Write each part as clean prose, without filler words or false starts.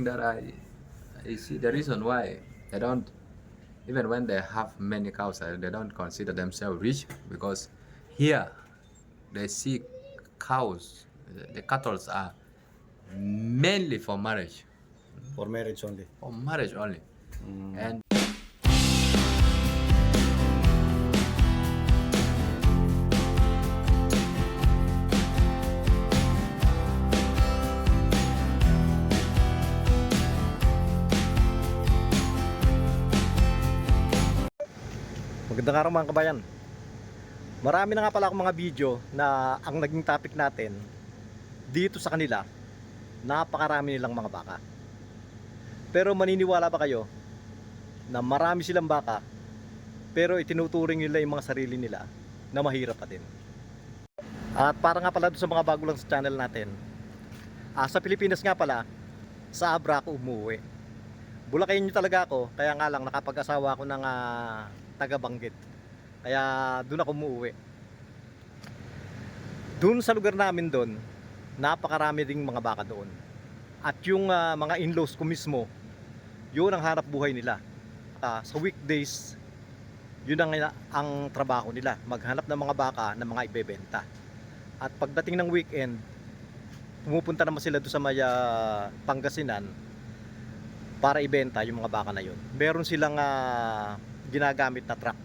that I see the reason why they don't, even when they have many cows, they don't consider themselves rich, because here they see cows, the cattle are mainly for marriage, For marriage only. only. And Magandang araw mga kabayan. Marami na nga pala akong mga video na ang naging topic natin dito sa kanila, napakarami nilang mga baka. Pero maniniwala ba kayo na marami silang baka pero itinuturing nila yung mga sarili nila na mahirap pa din? At para nga pala doon sa mga bago lang sa channel natin, sa Pilipinas nga pala, sa Abra ako umuwi. Bulakayin nyo talaga ako, kaya nga lang nakapag-asawa ako ng taga-Banggit. Kaya doon ako umuwi. Doon sa lugar namin doon, napakarami ding mga baka doon. At yung mga in-laws ko mismo, yun ang hanap buhay nila. Sa weekdays, yun ang trabaho nila, maghanap ng mga baka na mga ibebenta. At pagdating ng weekend, pumupunta naman sila doon sa may Pangasinan para ibenta yung mga baka na yun. Meron silang ginagamit na truck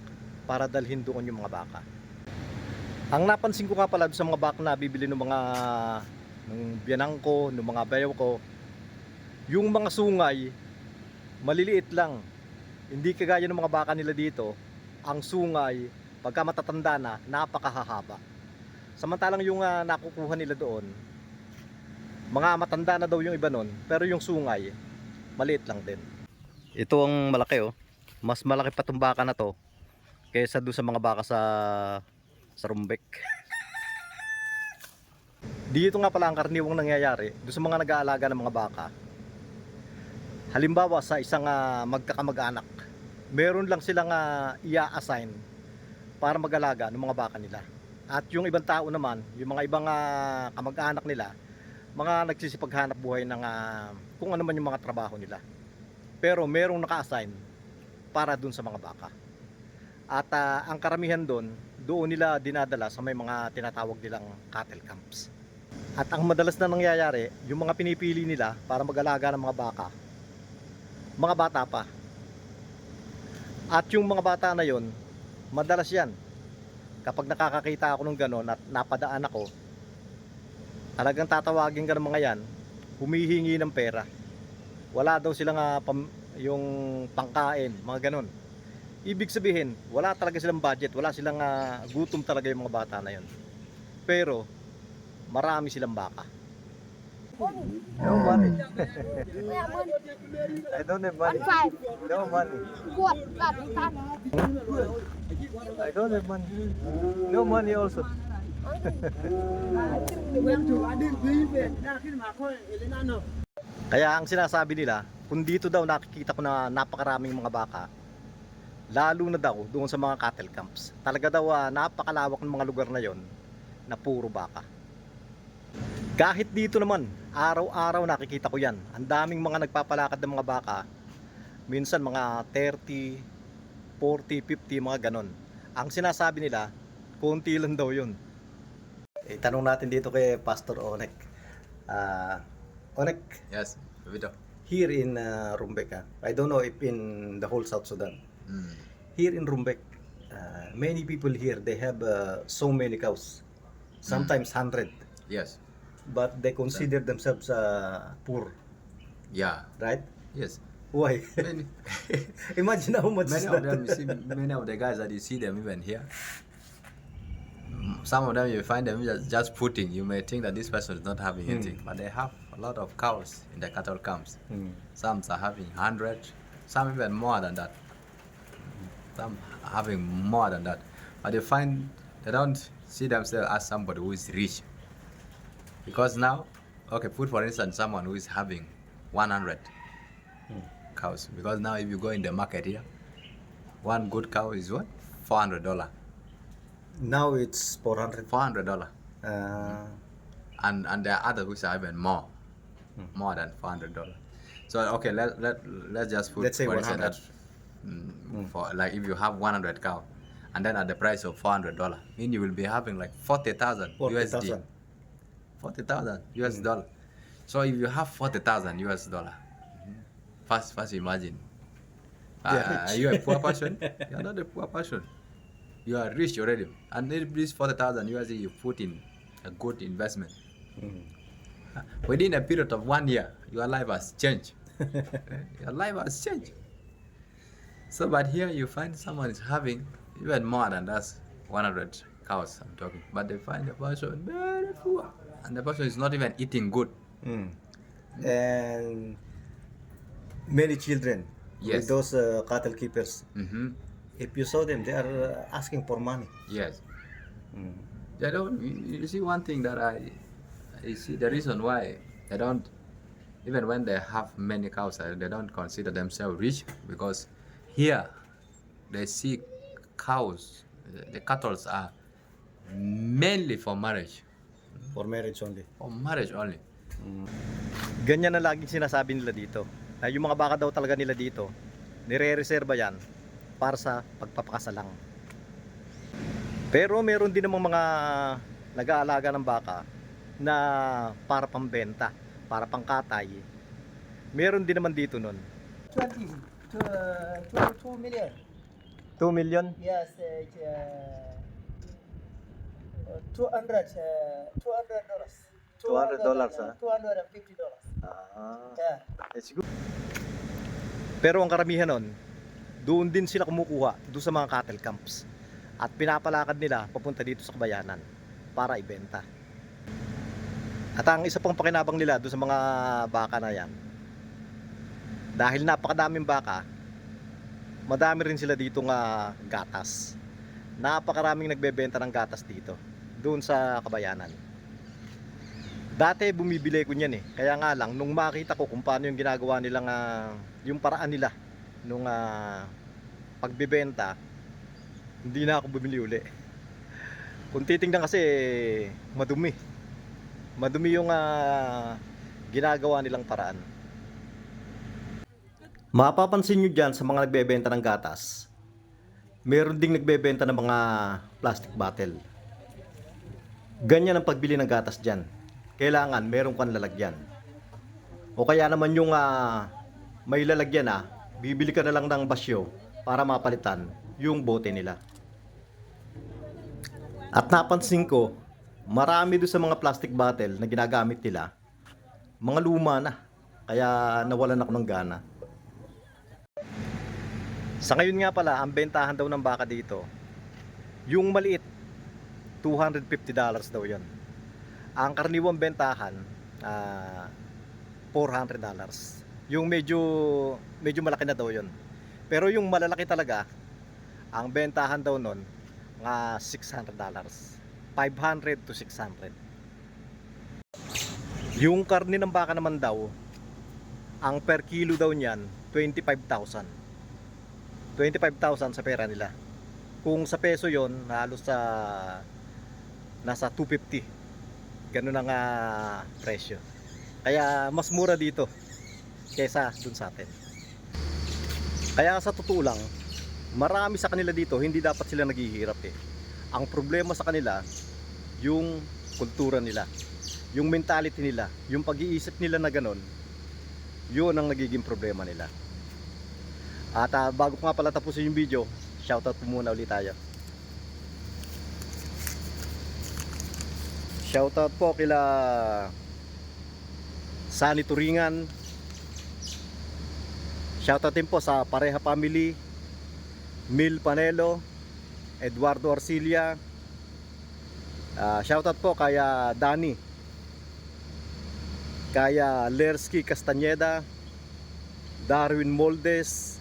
para dalhin doon yung mga baka. Ang napansin ko nga pala doon sa mga baka na bibili ng mga biyanang ko, ng mga bayaw ko, yung mga sungay maliliit lang. Hindi kagaya ng mga baka nila dito, ang sungay pagka matatanda na, napakahahaba. Samantalang yung nakukuha nila doon, mga matanda na daw yung iba nun, pero yung sungay maliit lang din. Ito ang malaki oh. Mas malaki pa tong baka na to kaysa doon sa mga baka sa Rumbek. Dito nga pala ang karaniwang nangyayari doon sa mga nag-aalaga ng mga baka. Halimbawa sa isang magkakamag-anak, meron lang silang i-assign para mag-alaga ng mga baka nila. At yung ibang tao naman, yung mga ibang kamag-anak nila, mga nagsisipaghanap buhay ng kung ano man yung mga trabaho nila. Pero merong naka-assign para dun sa mga baka. At ang karamihan doon nila dinadala sa may mga tinatawag nilang cattle camps. At ang madalas na nangyayari, yung mga pinipili nila para mag-alaga ng mga baka, mga bata pa. At yung mga bata na yon, madalas yan, kapag nakakakita ako ng ganon at napadaan ako, talagang tatawagin ka ng mga yan, humihingi ng pera. Wala daw silang yung pangkain, mga ganon. Ibig sabihin, wala talaga silang budget, wala silang gutom talaga yung mga bata na yon. Pero marami silang baka. No money. I don't have money. No money. I don't have money. No money also. Kaya ang sinasabi nila, kung dito daw nakikita ko na napakaraming mga baka, lalo na daw doon sa mga cattle camps. Talaga daw napakalawak ng mga lugar na yon na puro baka. Kahit dito naman, araw-araw nakikita ko yan. Ang daming mga nagpapalakad ng mga baka. Minsan mga 30, 40, 50, mga ganon. Ang sinasabi nila, konti lang daw yun. Tanong natin dito kay Pastor Onek. Onek, yes, Vito. here in Rumbek, I don't know if in the whole South Sudan. Here in Rumbek, many people here, they have so many cows. Sometimes 100. Yes. But they consider themselves poor, Yeah. right? Yes. Why? Many, Imagine how much many is of that. them, you see, many of the guys that you see them even here. Some of them you find them just putting. You may think that this person is not having anything, but they have a lot of cows in the cattle camps. Some are having 100, some even more than that. Some are having more than that. But they don't see themselves as somebody who is rich. Because now, okay, put for instance someone who is having 100 cows. Because now if you go in the market here, one good cow is what? $400. Now it's 400. $400. Uh, And there are others which are even more than $400. So okay, let's just put Let's say for instance 100. that for like if you have 100 cow, and then at the price of $400, mean you will be having like 40,000 USD, 40,000. 40,000 US dollar. So if you have 40,000 US dollar, first imagine. They're Are you a poor person? You are not a poor person. You are rich already, and this 40,000 USD you put in a good investment. Within a period of 1 year, your life has changed. Your life has changed. So, but here you find someone is having even more than that 100 cows I'm talking. But they find the person very poor, and the person is not even eating good. And many children with Yes. those cattle keepers. If you saw them, they are asking for money. Yes. They don't. You see, one thing that I see the reason why they don't, even when they have many cows, they don't consider themselves rich, because here they see cows, the cattle are mainly for marriage. For marriage only. For marriage only. Ganyan na laging sinasabi nila dito. Na yung mga baka daw talaga nila dito, nire-reserva yan para sa pagpapakasalang. Pero meron din namang mga nag-aalaga ng baka na para pambenta, para pangkatay. Meron din naman dito nun. 20 to 2 million. 2 million? Yes, 200 dollars. $200, huh? $250. Ah, Yeah. it's good. Pero ang karamihan nun, doon din sila kumukuha, doon sa mga cattle camps. At pinapalakad nila papunta dito sa kabayanan para ibenta. At ang isa pang pakinabang nila doon sa mga baka na yan, dahil napakadaming baka, madami rin sila dito nga gatas. Napakaraming nagbebenta ng gatas dito, doon sa kabayanan. Dati bumibili ko niyan eh. Kaya nga lang, nung makita ko kung paano yung ginagawa nilang yung paraan nila nung pagbebenta, hindi na ako bumili uli. Kung titingnan kasi, madumi. Madumi yung ginagawa nilang paraan. Mapapansin nyo dyan sa mga nagbebenta ng gatas, meron ding nagbebenta ng mga plastic bottle. Ganyan ang pagbili ng gatas dyan. Kailangan meron kang lalagyan. O kaya naman yung may lalagyan bibili ka na lang ng basyo para mapalitan yung bote nila. At napansin ko, marami doon sa mga plastic bottle na ginagamit nila, mga luma na. Kaya nawalan ako ng gana. Sa ngayon nga pala, ang bentahan daw ng baka dito, yung maliit, $250 daw yan. Ang karaniwang bentahan, $400. Yung medyo malaki na daw yun. Pero yung malalaki talaga, ang bentahan daw nun, mga $600. 500 to 600. Yung karne ng baka naman daw, ang per kilo daw niyan, 25,000. 25,000 sa pera nila. Kung sa peso yon, halos nasa 250. Ganun ang presyo. Kaya mas mura dito kaysa dun sa atin. Kaya sa totoo lang, marami sa kanila dito hindi dapat sila naghihirap eh. Ang problema sa kanila, yung kultura nila, yung mentality nila, yung pag-iisip nila na ganun, yun ang nagiging problema nila. At bago ko nga pala tapusin yung video, shoutout po muna ulit tayo. Shoutout po kila Sani Turingan. Shoutout din po sa Pareha Family, Mil Panelo, Eduardo Arcilia. Shoutout po kaya Dani, kaya Lersky Castañeda, Darwin Moldes,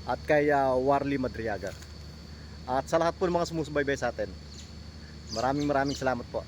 at kaya Warly Madriaga. At sa lahat po ng mga sumusubaybay sa atin, maraming salamat po.